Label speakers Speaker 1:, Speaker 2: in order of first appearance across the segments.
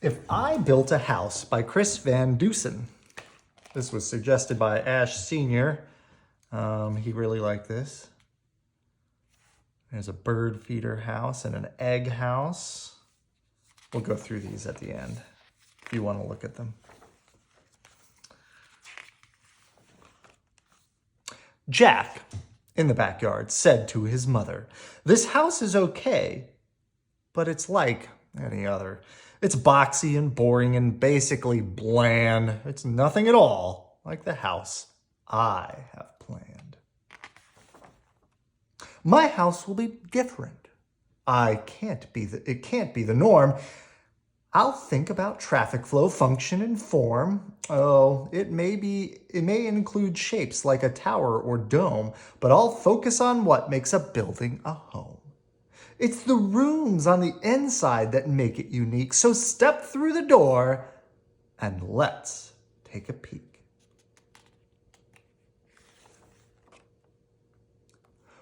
Speaker 1: If I Built a House by Chris Van Dusen. This was suggested by Ash Sr. He really liked this. There's a bird feeder house and an egg house. We'll go through these at the end if you want to look at them. Jack, in the backyard, said to his mother, "This house is okay, but it's like any other. It's boxy and boring and basically bland. It's nothing at all like the house I have planned. My house will be different. It can't be the norm. I'll think about traffic flow, function, and form. Oh, it may include shapes like a tower or dome, but I'll focus on what makes a building a home. It's the rooms on the inside that make it unique. So step through the door and let's take a peek."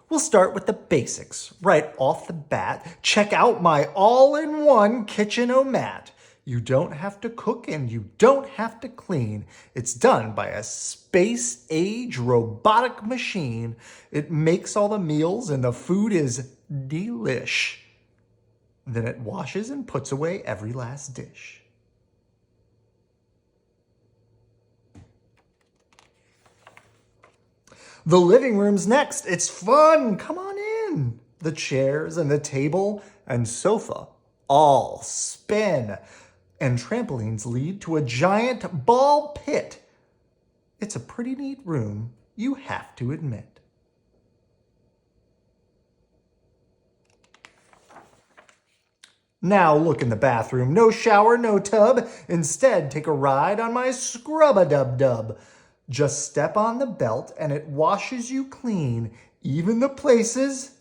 Speaker 1: We'll start with the basics right off the bat. Check out my all-in-one kitchen-o-mat. You don't have to cook and you don't have to clean. It's done by a space-age robotic machine. It makes all the meals and the food is delish. Then it washes and puts away every last dish. The living room's next. It's fun. Come on in. The chairs and the table and sofa all spin. And trampolines lead to a giant ball pit. It's a pretty neat room, you have to admit. Now look in the bathroom. No shower, no tub. Instead, take a ride on my scrub-a-dub-dub. Just step on the belt and it washes you clean, even the places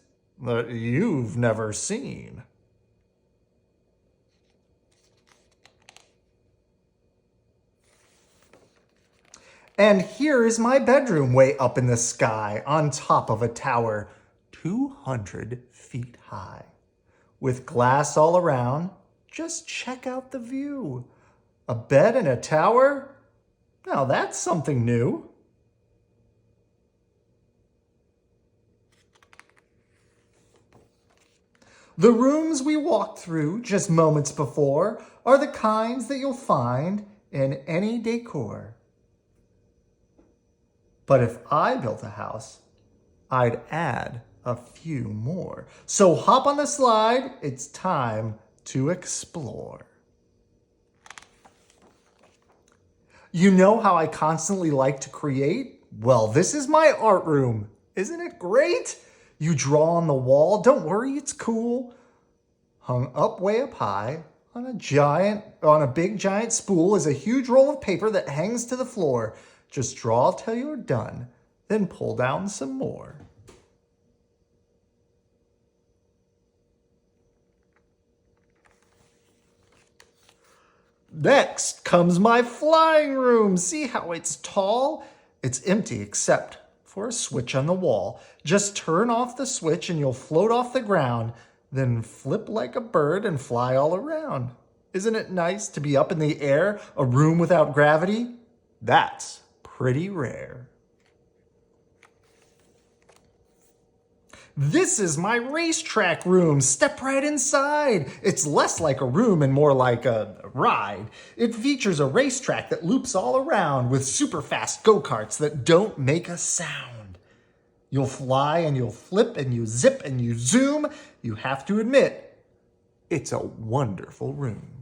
Speaker 1: that you've never seen. And here is my bedroom way up in the sky on top of a tower 200 feet high. With glass all around, just check out the view. A bed in a tower? Now that's something new. The rooms we walked through just moments before are the kinds that you'll find in any decor. But if I built a house, I'd add a few more. So hop on the slide, it's time to explore. You know how I constantly like to create? Well, this is my art room. Isn't it great? You draw on the wall, don't worry, it's cool. Hung up way up high on a big giant spool is a huge roll of paper that hangs to the floor. Just draw till you're done, then pull down some more. Next comes my flying room. See how it's tall? It's empty except for a switch on the wall. Just turn off the switch and you'll float off the ground, then flip like a bird and fly all around. Isn't it nice to be up in the air, a room without gravity? That's pretty rare. This is my racetrack room. Step right inside. It's less like a room and more like a ride. It features a racetrack that loops all around with super fast go-karts that don't make a sound. You'll fly and you'll flip and you zip and you zoom. You have to admit, it's a wonderful room.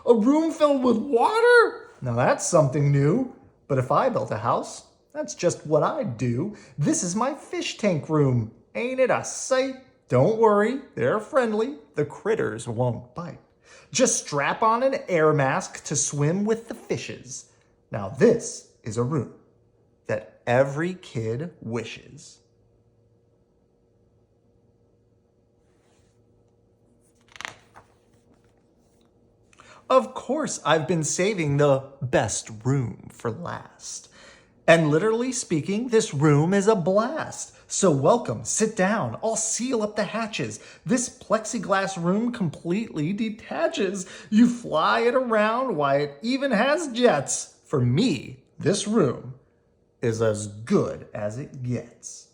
Speaker 1: A room filled with water? Now that's something new. But if I built a house, that's just what I'd do. This is my fish tank room. Ain't it a sight? Don't worry, they're friendly. The critters won't bite. Just strap on an air mask to swim with the fishes. Now this is a room that every kid wishes. Of course, I've been saving the best room for last. And literally speaking, this room is a blast. So welcome, sit down, I'll seal up the hatches. This plexiglass room completely detaches. You fly it around, why it even has jets. For me, this room is as good as it gets.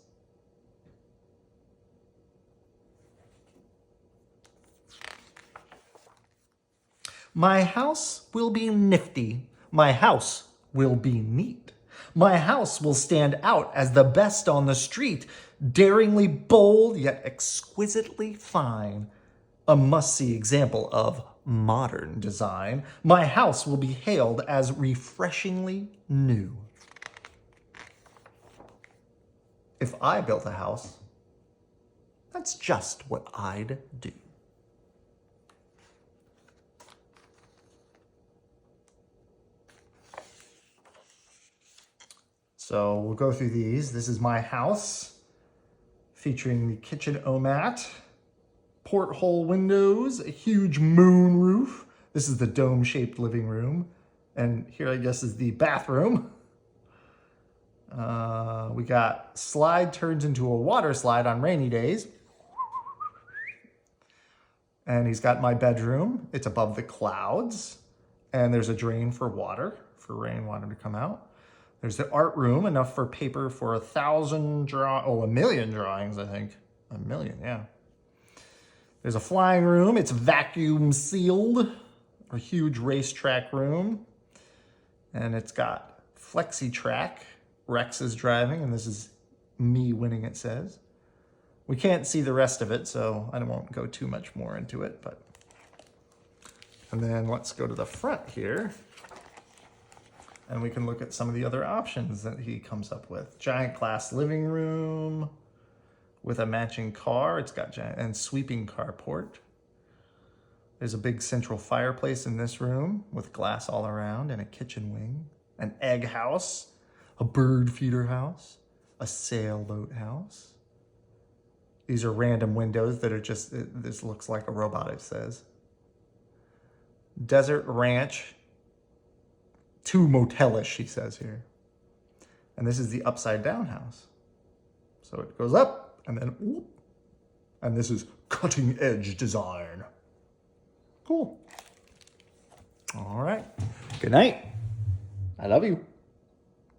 Speaker 1: My house will be nifty. My house will be neat. My house will stand out as the best on the street, daringly bold yet exquisitely fine. A must-see example of modern design. My house will be hailed as refreshingly new. If I built a house, that's just what I'd do. So we'll go through these. This is my house, featuring the kitchen omat, porthole windows, a huge moon roof. This is the dome-shaped living room. And here, I guess, is the bathroom. We got slide turns into a water slide on rainy days. And he's got my bedroom. It's above the clouds. And there's a drain for water, for rainwater to come out. There's the art room, enough for paper for 1,000 drawings, I think. 1 million, yeah. There's a flying room. It's vacuum sealed. A huge racetrack room. And it's got flexi track. Rex is driving, and this is me winning, it says. We can't see the rest of it, so I won't go too much more into it. And then let's go to the front here. And we can look at some of the other options that he comes up with. Giant glass living room with a matching car. It's got giant and sweeping carport. There's a big central fireplace in this room with glass all around and a kitchen wing. An egg house, a bird feeder house, a sailboat house. These are random windows that are just, this looks like a robot, it says. Desert ranch. Too motelish, he says here. And this is the upside down house. So it goes up and then whoop. And this is cutting edge design. Cool. All right. Good night. I love you.